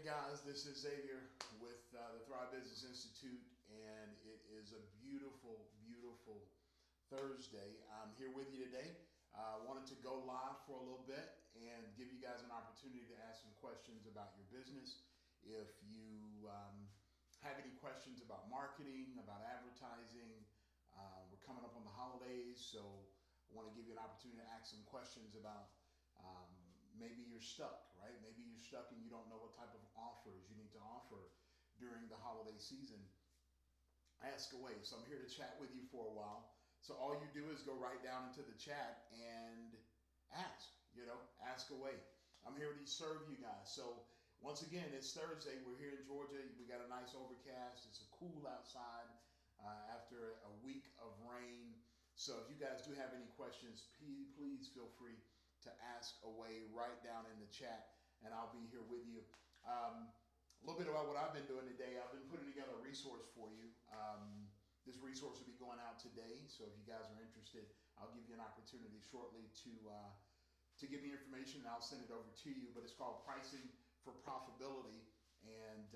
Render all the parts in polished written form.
Guys, this is Xavier with the Thrive Business Institute, and it is a beautiful, beautiful Thursday. I'm here with you today. I wanted to go live for a little bit and give you guys an opportunity to ask some questions about your business. If you have any questions about marketing, about advertising, we're coming up on the holidays, so I want to give you an opportunity to ask some questions about maybe you're stuck, right? Maybe you're stuck and you don't know what type of offers you need to offer during the holiday season. Ask away. So I'm here to chat with you for a while. So all you do is go right down into the chat and ask away. I'm here to serve you guys. So once again, it's Thursday. We're here in Georgia. We got a nice overcast. It's cool outside after a week of rain. So if you guys do have any questions, please feel free to ask away right down in the chat, and I'll be here with you. A little bit about what I've been doing today. I've been putting together a resource for you. This resource will be going out today, so if you guys are interested, I'll give you an opportunity shortly to give me information, and I'll send it over to you. But it's called Pricing for Profitability, and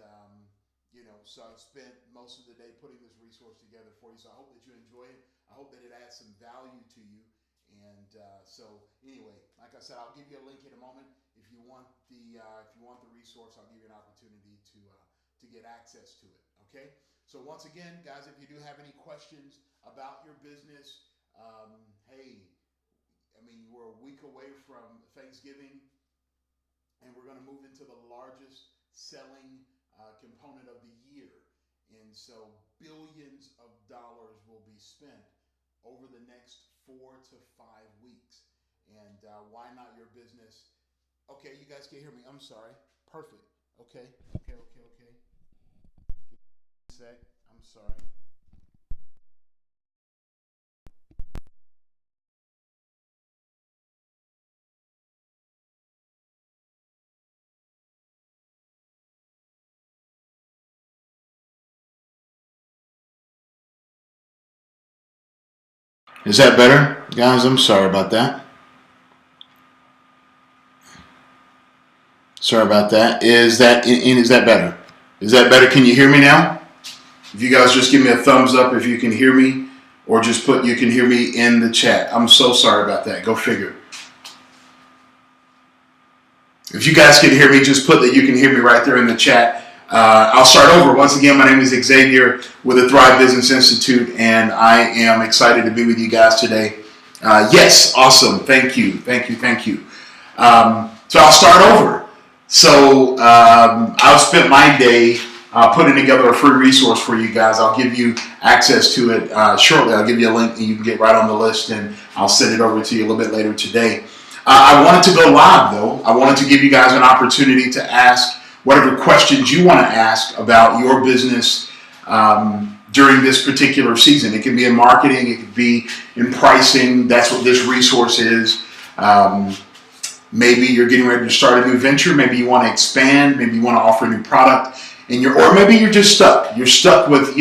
so I've spent most of the day putting this resource together for you. So I hope that you enjoy it. I hope that it adds some value to you. And so anyway, like I said, I'll give you a link in a moment. If you want the resource, I'll give you an opportunity to get access to it. Okay. So once again, guys, if you do have any questions about your business, hey, I mean, we're a week away from Thanksgiving, and we're going to move into the largest selling component of the year, and so billions of dollars will be spent over the next 4 to 5 weeks. And why not your business? Okay, you guys can hear me. I'm sorry. Perfect. Okay. Give me a sec. I'm sorry. Is that better? Guys, I'm sorry about that. Sorry about that. Is that better? Is that better? Can you hear me now? If you guys just give me a thumbs up if you can hear me, or just put you can hear me in the chat. I'm so sorry about that. Go figure. If you guys can hear me, just put that you can hear me right there in the chat. I'll start over. Once again, my name is Xavier with the Thrive Business Institute, and I am excited to be with you guys today. Yes, awesome. Thank you. So I'll start over. So I've spent my day putting together a free resource for you guys. I'll give you access to it shortly. I'll give you a link and you can get right on the list, and I'll send it over to you a little bit later today. I wanted to go live, though. I wanted to give you guys an opportunity to ask whatever questions you want to ask about your business during this particular season. It can be in marketing. It could be in pricing. That's what this resource is. Maybe you're getting ready to start a new venture. Maybe you want to expand. Maybe you want to offer a new product, or maybe you're just stuck. You're stuck with,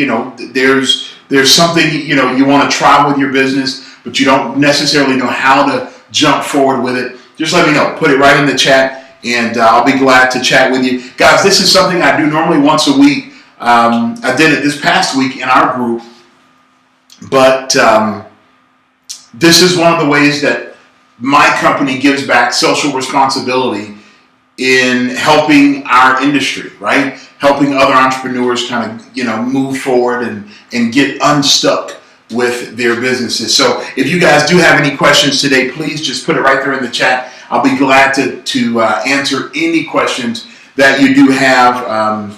there's something, you want to try with your business, but you don't necessarily know how to jump forward with it. Just let me know. Put it right in the chat, and I'll be glad to chat with you. Guys, this is something I do normally once a week. I did it this past week in our group, but this is one of the ways that my company gives back social responsibility in helping our industry, right? Helping other entrepreneurs kind of, move forward and get unstuck with their businesses. So if you guys do have any questions today, please just put it right there in the chat. I'll be glad to answer any questions that you do have.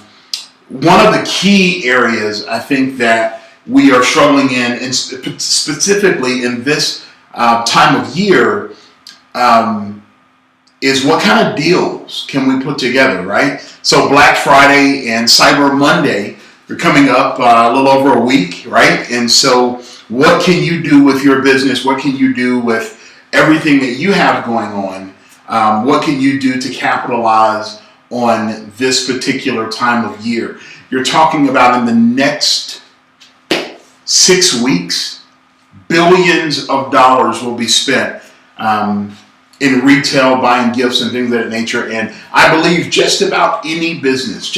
One of the key areas I think that we are struggling in, and specifically in this time of year, is what kind of deals can we put together, right? So Black Friday and Cyber Monday are coming up a little over a week, right? And so what can you do with your business? What can you do with everything that you have going on? What can you do to capitalize on this particular time of year? You're talking about in the next 6 weeks, billions of dollars will be spent in retail, buying gifts and things of that nature. And I believe just about any business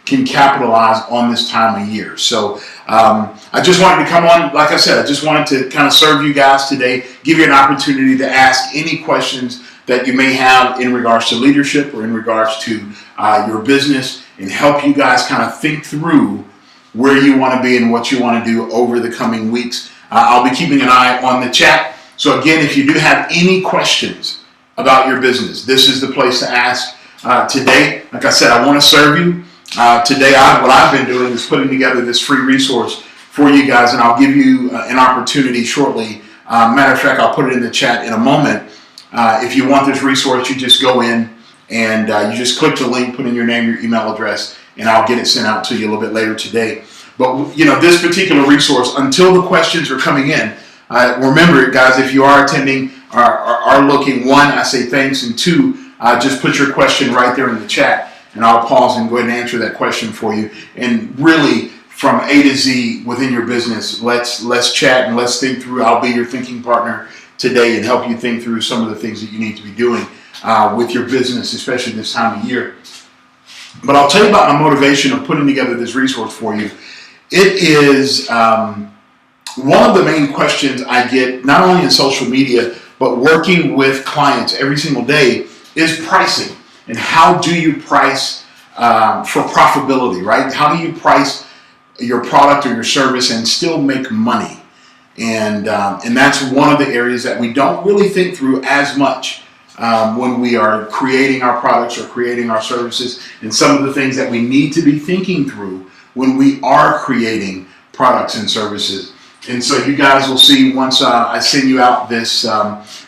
can capitalize on this time of year. So I just wanted to come on, like I said, I just wanted to kind of serve you guys today, give you an opportunity to ask any questions that you may have in regards to leadership or in regards to your business, and help you guys kind of think through where you want to be and what you want to do over the coming weeks. I'll be keeping an eye on the chat. So again, if you do have any questions about your business, this is the place to ask today. Like I said, I want to serve you. Today, what I've been doing is putting together this free resource for you guys, and I'll give you an opportunity shortly. Matter of fact, I'll put it in the chat in a moment. If you want this resource, you just go in and you just click the link, put in your name, your email address, and I'll get it sent out to you a little bit later today. But this particular resource, until the questions are coming in, remember, guys, if you are attending, are looking, one, I say thanks, and two, just put your question right there in the chat, and I'll pause and go ahead and answer that question for you. And really, from A to Z within your business, let's chat and let's think through. I'll be your thinking partner today and help you think through some of the things that you need to be doing with your business, especially this time of year. But I'll tell you about my motivation of putting together this resource for you. It is one of the main questions I get, not only in social media, but working with clients every single day, is pricing. And how do you price for profitability, right? How do you price your product or your service and still make money? And that's one of the areas that we don't really think through as much when we are creating our products or creating our services, and some of the things that we need to be thinking through when we are creating products and services. And so you guys will see once I send you out this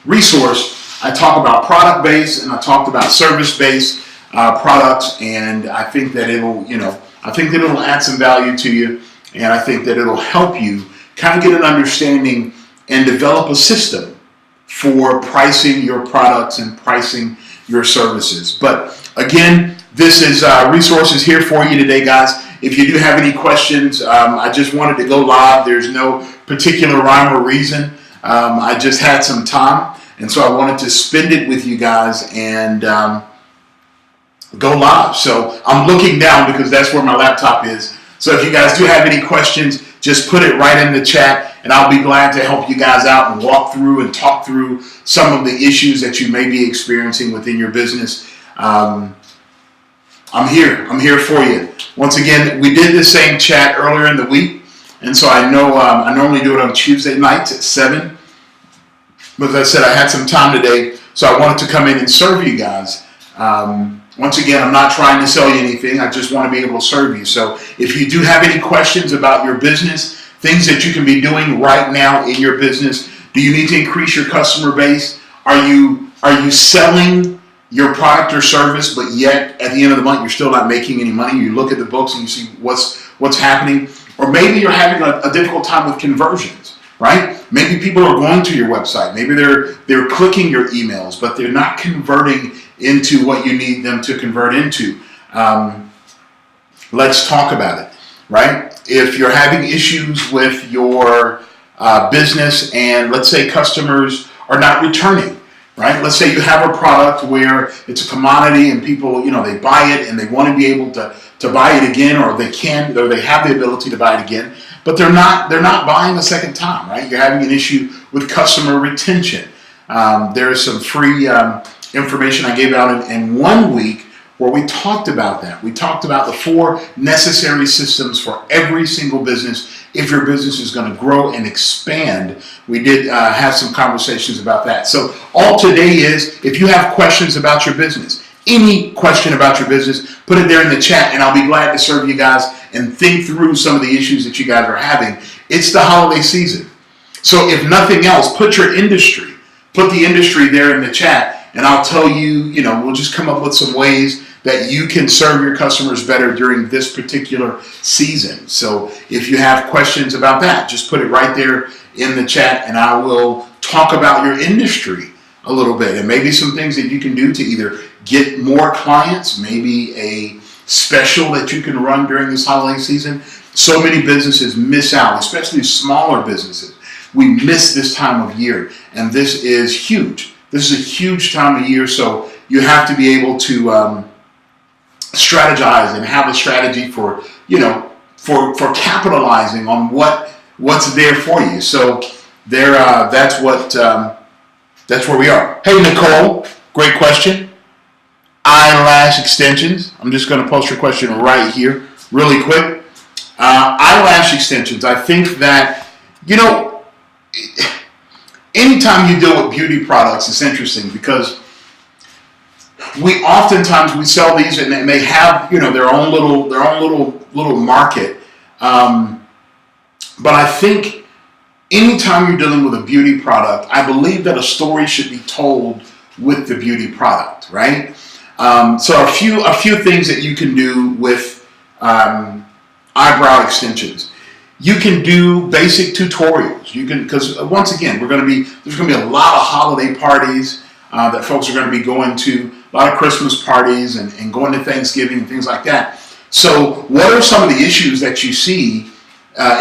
resource, I talk about product-based and I talked about service-based products, and I think that it'll add some value to you, and I think that it'll help you kind of get an understanding and develop a system for pricing your products and pricing your services. But again, this is resources here for you today, guys. If you do have any questions, I just wanted to go live. There's no particular rhyme or reason. I just had some time, and so I wanted to spend it with you guys and go live. So I'm looking down because that's where my laptop is. So if you guys do have any questions, just put it right in the chat, and I'll be glad to help you guys out and walk through and talk through some of the issues that you may be experiencing within your business. I'm here for you. Once again, we did the same chat earlier in the week, and so I know I normally do it on Tuesday nights at 7. But as I said, I had some time today, so I wanted to come in and serve you guys. Once again, I'm not trying to sell you anything. I just want to be able to serve you. So if you do have any questions about your business, things that you can be doing right now in your business, do you need to increase your customer base? Are you selling your product or service, but yet at the end of the month you're still not making any money? You look at the books and you see what's happening. Or maybe you're having a difficult time with conversions, right? Maybe people are going to your website. Maybe they're clicking your emails, but they're not converting into what you need them to convert into. Let's talk about it, right? If you're having issues with your business and let's say customers are not returning, right? Let's say you have a product where it's a commodity and people, they buy it and they want to be able to buy it again, or they have the ability to buy it again, but they're not buying a second time, right? You're having an issue with customer retention. There's some free information I gave out in 1 week where we talked about that. We talked about the 4 necessary systems for every single business if your business is going to grow and expand. We did have some conversations about that. So all today is, if you have questions about your business, any question about your business, put it there in the chat, and I'll be glad to serve you guys and think through some of the issues that you guys are having. It's the holiday season. So if nothing else, put the industry there in the chat, and I'll tell you, we'll just come up with some ways that you can serve your customers better during this particular season. So if you have questions about that, just put it right there in the chat, and I will talk about your industry a little bit, and maybe some things that you can do to either get more clients, maybe a special that you can run during this holiday season. So many businesses miss out, especially smaller businesses. we miss this time of year, and this is huge. This is a huge time of year, so you have to be able to strategize and have a strategy for, for capitalizing on what's there for you. So there, that's where we are. Hey, Nicole, great question. Eyelash extensions. I'm just going to post your question right here, really quick. Eyelash extensions. I think that, anytime you deal with beauty products, it's interesting because we sell these and they have, their own little market. But I think anytime you're dealing with a beauty product, I believe that a story should be told with the beauty product, right? So a few things that you can do with eyebrow extensions. You can do basic tutorials. Because once again, there's going to be a lot of holiday parties that folks are going to be going to, a lot of Christmas parties and going to Thanksgiving and things like that. So what are some of the issues that you see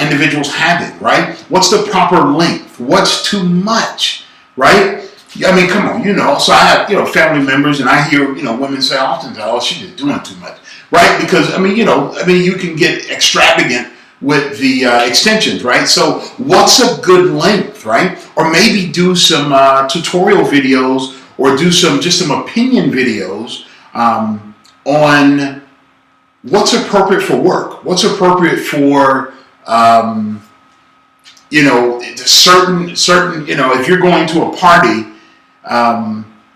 individuals having, right? What's the proper length? What's too much, right? I mean, come on, So I have, family members, and I hear, women say often, "Oh, she's just doing too much," right? Because you can get extravagant with the extensions, right? So what's a good length, right? Or maybe do some tutorial videos or do some opinion videos on what's appropriate for work, what's appropriate for certain if you're going to a party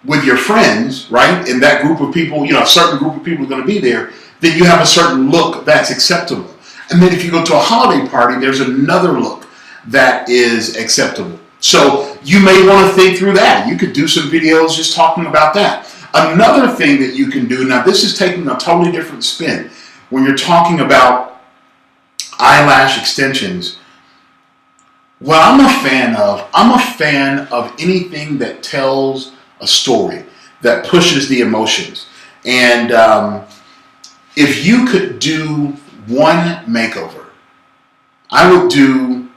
with your friends, right, and that group of people, a certain group of people are going to be there, then you have a certain look that's acceptable. And then if you go to a holiday party, there's another look that is acceptable. So you may want to think through that. You could do some videos just talking about that. Another thing that you can do, now this is taking a totally different spin, when you're talking about eyelash extensions. What I'm a fan of anything that tells a story, that pushes the emotions. And if you could do one makeover, I would do,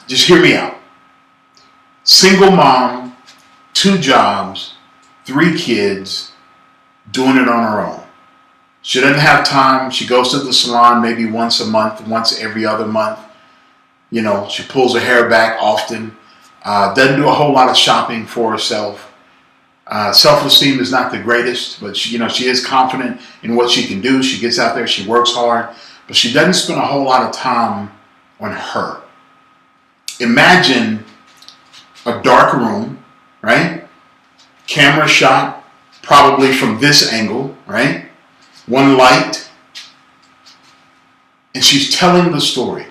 just hear me out. Single mom, 2 jobs, 3 kids, doing it on her own. She doesn't have time. She goes to the salon maybe once a month, once every other month. She pulls her hair back often. Doesn't do a whole lot of shopping for herself. Self-esteem is not the greatest, but she is confident in what she can do. She gets out there, she works hard, but she doesn't spend a whole lot of time on her. Imagine a dark room, right? Camera shot probably from this angle, right? One light, and she's telling the story.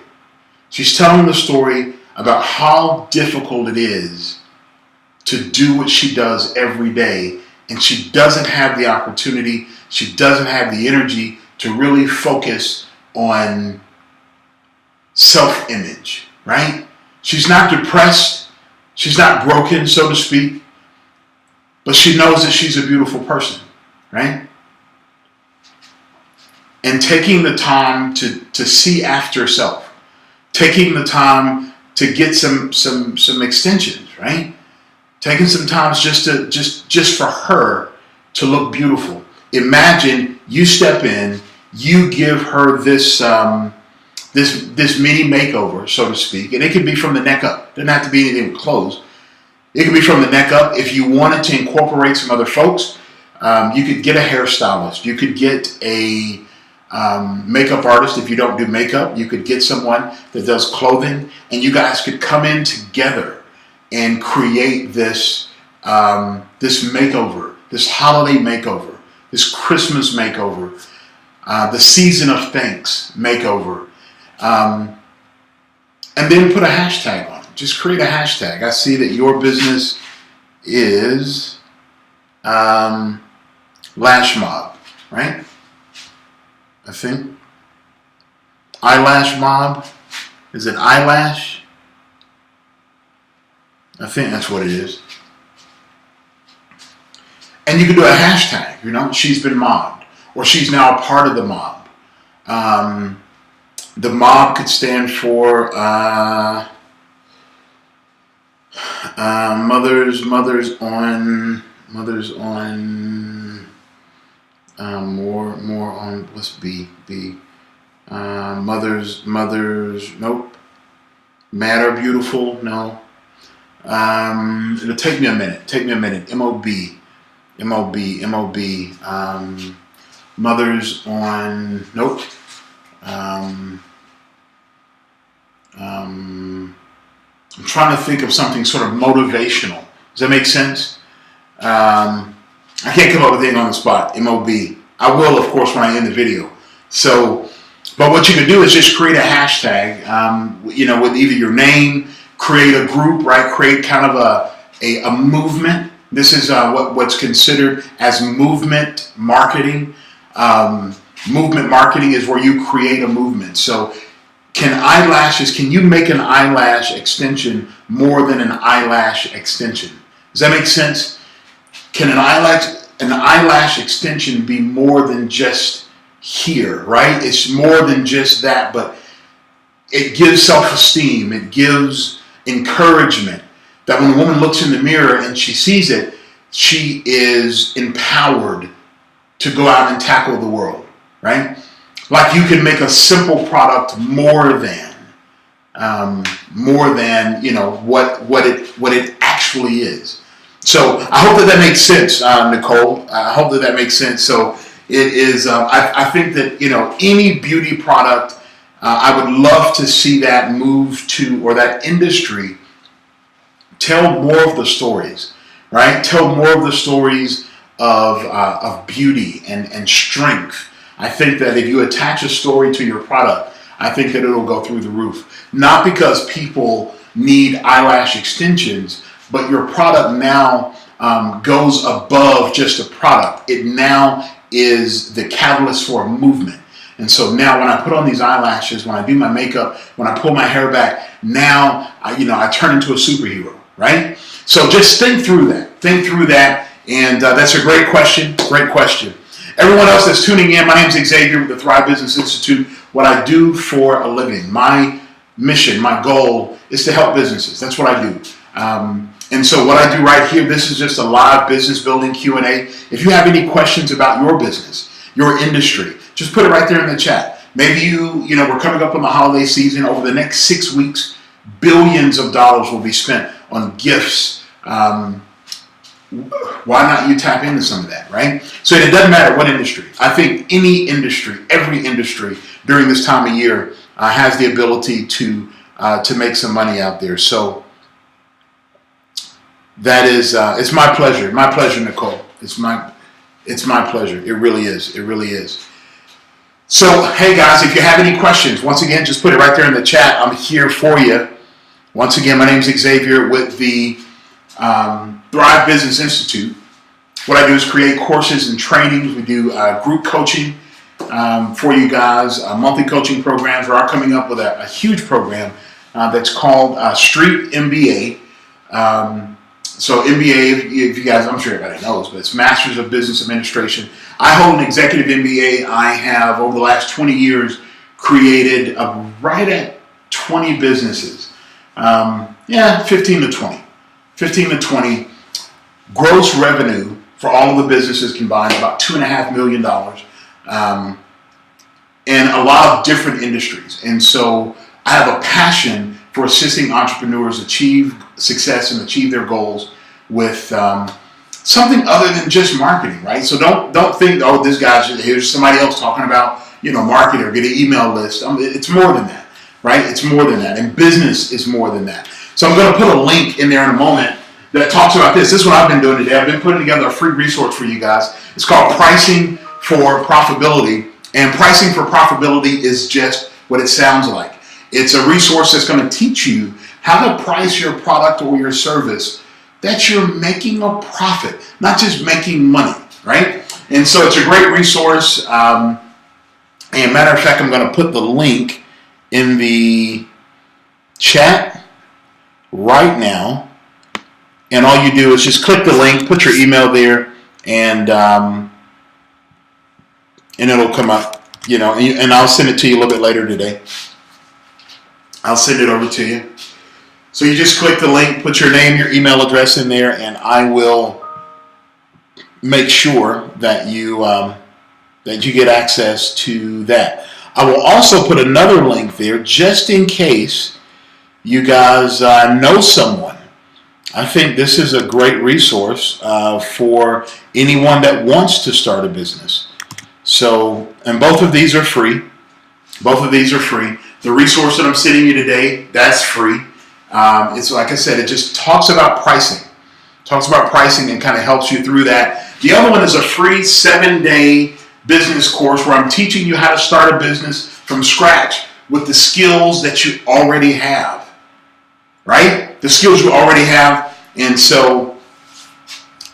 She's telling the story about how difficult it is to do what she does every day, and she doesn't have the opportunity, she doesn't have the energy to really focus on self-image, right? She's not depressed, she's not broken, so to speak, but she knows that she's a beautiful person, right? And taking the time to see after herself, taking the time to get some extensions, right? Taking some time just for her to look beautiful. Imagine you step in, you give her this mini makeover, so to speak, and it could be from the neck up. It doesn't have to be anything with clothes. It could be from the neck up. If you wanted to incorporate some other folks, you could get a hairstylist. You could get a makeup artist. If you don't do makeup, you could get someone that does clothing, and you guys could come in together and create this makeover, this holiday makeover, this Christmas makeover, the season of thanks makeover, and then put a hashtag on it. Just create a hashtag. I see that your business is Lash Mob, right? I think. Eyelash Mob. Is it eyelash? I think that's what it is. And you can do a hashtag, she's been mobbed, or she's now a part of the mob. The mob could stand for mothers on more on, what's B? Mothers, nope. Mad or beautiful, no. It'll take me a minute. M-O-B. Mothers on, nope. I'm trying to think of something sort of motivational. Does that make sense? I can't come up with anything on the spot. M-O-B. I will, of course, when I end the video. So, but what you can do is just create a hashtag, with either your name, create a group, right? Create kind of a movement. This is what's considered as movement marketing. Movement marketing is where you create a movement. So can you make an eyelash extension more than an eyelash extension? Does that make sense? Can an eyelash extension be more than just here, right? It's more than just that, but it gives self-esteem. It gives encouragement that when a woman looks in the mirror and she sees it, she is empowered to go out and tackle the world, right? Like you can make a simple product more than what it actually is. So I hope that makes sense, Nicole. I hope that makes sense. So it is. I think that any beauty product, I would love to see that move to, or that industry tell more of the stories, right? Tell more of the stories of beauty and strength. I think that if you attach a story to your product, I think that it'll go through the roof. Not because people need eyelash extensions, but your product now goes above just a product. It now is the catalyst for a movement. And so now when I put on these eyelashes, when I do my makeup, when I pull my hair back, now I turn into a superhero, right? So just think through that. And that's a great question. Everyone else that's tuning in, my name is Xavier with the Thrive Business Institute. What I do for a living, my mission, my goal is to help businesses. That's what I do. And so what I do right here, this is just a live business building Q&A. If you have any questions about your business, your industry, just put it right there in the chat. Maybe we're coming up on the holiday season. Over the next 6 weeks, billions of dollars will be spent on gifts. Why not you tap into some of that, right? So it doesn't matter what industry. I think any industry, every industry during this time of year has the ability to make some money out there. So that is, it's my pleasure. My pleasure, Nicole. It's my pleasure. It really is. So, hey guys, if you have any questions, once again, just put it right there in the chat. I'm here for you. Once again, my name is Xavier with the Thrive Business Institute. What I do is create courses and trainings. We do group coaching for you guys, monthly coaching programs. We are coming up with a huge program that's called Street MBA. So MBA, if you guys, I'm sure everybody knows, but it's Masters of Business Administration. I hold an executive MBA. I have, over the last 20 years, created right at 20 businesses. 15 to 20. 15 to 20. Gross revenue for all of the businesses combined, about $2.5 million. And a lot of different industries. And so I have a passion for assisting entrepreneurs achieve success and achieve their goals with something other than just marketing, right? So don't think, oh, this guy's here's somebody else talking about marketing or get an email list. It's more than that, right? It's more than that, and business is more than that. So I'm going to put a link in there in a moment that talks about this. This is what I've been doing today. I've been putting together a free resource for you guys. It's called Pricing for Profitability, and Pricing for Profitability is just what it sounds like. It's a resource that's going to teach you how to price your product or your service that you're making a profit, not just making money, right? And so it's a great resource. And matter of fact, I'm going to put the link in the chat right now. And all you do is just click the link, put your email there, and it'll come up. and I'll send it to you a little bit later today. I'll send it over to you. So you just click the link, put your name, your email address in there, and I will make sure that you get access to that. I will also put another link there just in case you guys know someone. I think this is a great resource for anyone that wants to start a business. So, and both of these are free. Both of these are free. The resource that I'm sending you today, that's free. It's like I said, it just talks about pricing. Talks about pricing and kind of helps you through that. The other one is a free 7-day business course where I'm teaching you how to start a business from scratch with the skills that you already have. Right? The skills you already have. And so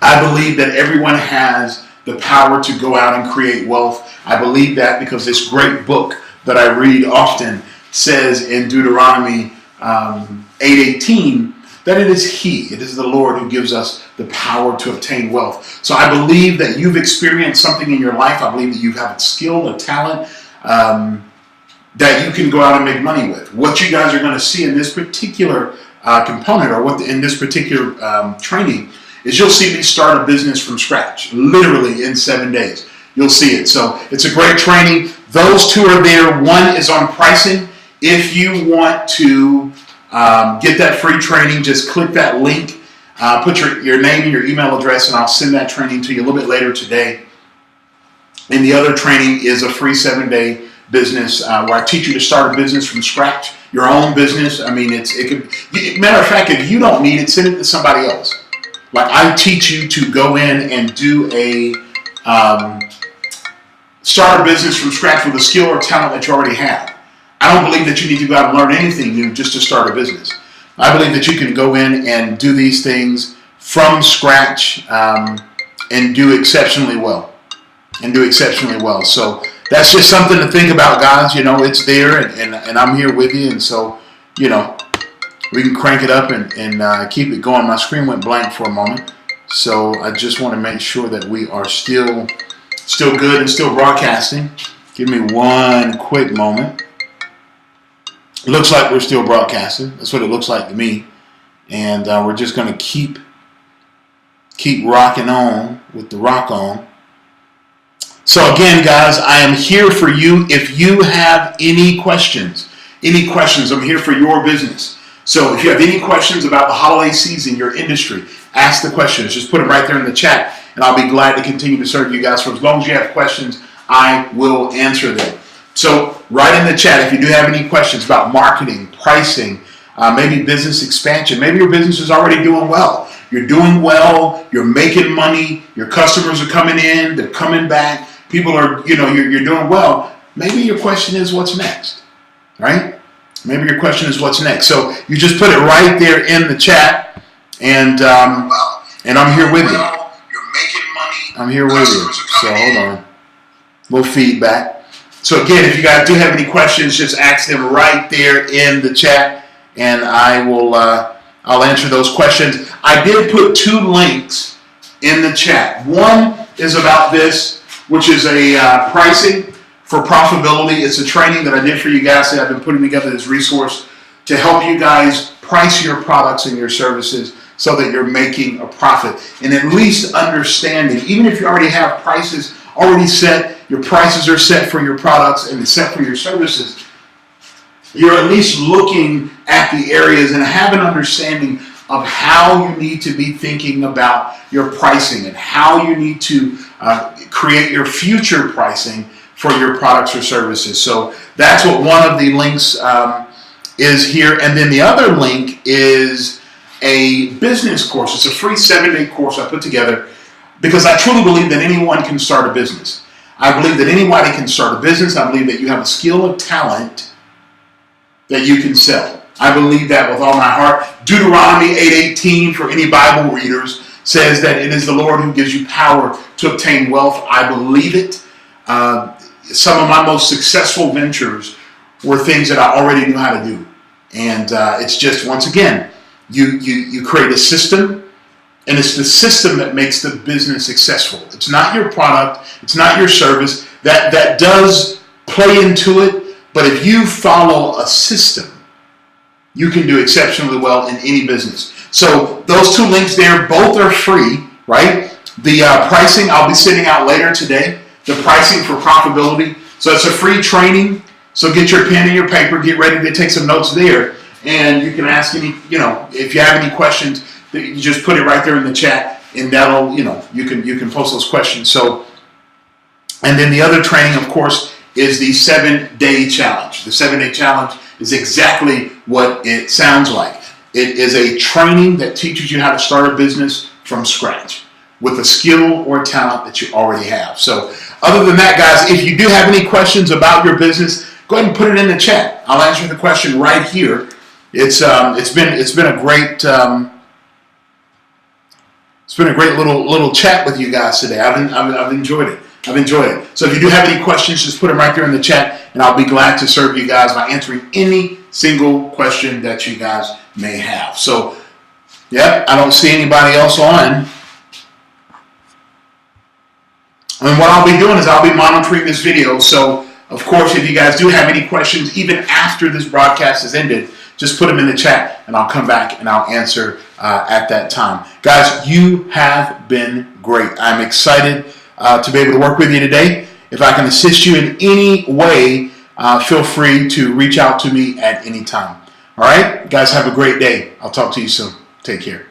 I believe that everyone has the power to go out and create wealth. I believe that because this great book that I read often says in Deuteronomy 8:18 that it is the Lord who gives us the power to obtain wealth. So I believe that you've experienced something in your life. I believe that you have a skill, a talent that you can go out and make money with. What you guys are going to see in this particular component, or in this particular training, is you'll see me start a business from scratch, literally in 7 days. You'll see it. So it's a great training. Those two are there. One is on pricing. If you want to get that free training, just click that link, put your name and your email address, and I'll send that training to you a little bit later today. And the other training is a free 7-day business where I teach you to start a business from scratch, your own business. I mean, matter of fact, if you don't need it, send it to somebody else. Like I teach you to go in and do start a business from scratch with a skill or talent that you already have. I don't believe that you need to go out and learn anything new just to start a business. I believe that you can go in and do these things from scratch and do exceptionally well. So that's just something to think about, guys. It's there, and I'm here with you. And so, we can crank it up and keep it going. My screen went blank for a moment. So I just want to make sure that we are still good and still broadcasting. Give me one quick moment. It looks like we're still broadcasting. That's what it looks like to me. And we're just going to keep rocking on with the rock on. So again, guys, I am here for you. If you have any questions, I'm here for your business. So if you have any questions about the holiday season, your industry, ask the questions. Just put them right there in the chat, and I'll be glad to continue to serve you guys. For as long as you have questions, I will answer them. So write in the chat if you do have any questions about marketing, pricing, maybe business expansion. Maybe your business is already doing well. You're doing well. You're making money. Your customers are coming in. They're coming back. People are, you're doing well. Maybe your question is what's next, right? Maybe your question is what's next. So you just put it right there in the chat, and I'm here with you. You're making money. I'm here with you. So hold on. A little feedback. So again, if you guys do have any questions, just ask them right there in the chat, and I'll answer those questions. I did put 2 links in the chat. One is about this, which is a pricing for profitability. It's a training that I did for you guys that I've been putting together this resource to help you guys price your products and your services so that you're making a profit. And at least understanding, even if you already have prices already set, your prices are set for your products and set for your services, you're at least looking at the areas and have an understanding of how you need to be thinking about your pricing and how you need to create your future pricing for your products or services. So that's what one of the links is here. And then the other link is a business course. It's a free 7-day course I put together because I truly believe that anyone can start a business. I believe that anybody can start a business. I believe that you have a skill or talent that you can sell. I believe that with all my heart. Deuteronomy 8:18, for any Bible readers, says that it is the Lord who gives you power to obtain wealth. I believe it. Some of my most successful ventures were things that I already knew how to do. And it's just, once again, you create a system, and it's the system that makes the business successful. It's not your product. It's not your service. That does play into it, but if you follow a system, you can do exceptionally well in any business. So those two links there, both are free, right? The pricing, I'll be sending out later today, the pricing for profitability. So it's a free training. So get your pen and your paper, get ready to take some notes there. And you can ask any, if you have any questions, you just put it right there in the chat, and that'll, you can post those questions. So, and then the other training, of course, is the 7-day challenge. The 7-day challenge is exactly what it sounds like. It is a training that teaches you how to start a business from scratch with a skill or talent that you already have. So other than that, guys, if you do have any questions about your business, go ahead and put it in the chat. I'll answer the question right here. It's been a great little chat with you guys today. I've enjoyed it. So if you do have any questions, just put them right there in the chat, and I'll be glad to serve you guys by answering any single question that you guys may have. So, yeah, I don't see anybody else on. And what I'll be doing is I'll be monitoring this video. So, of course, if you guys do have any questions, even after this broadcast is ended, just put them in the chat, and I'll come back and I'll answer at that time. Guys, you have been great. I'm excited to be able to work with you today. If I can assist you in any way, feel free to reach out to me at any time. All right? Guys, have a great day. I'll talk to you soon. Take care.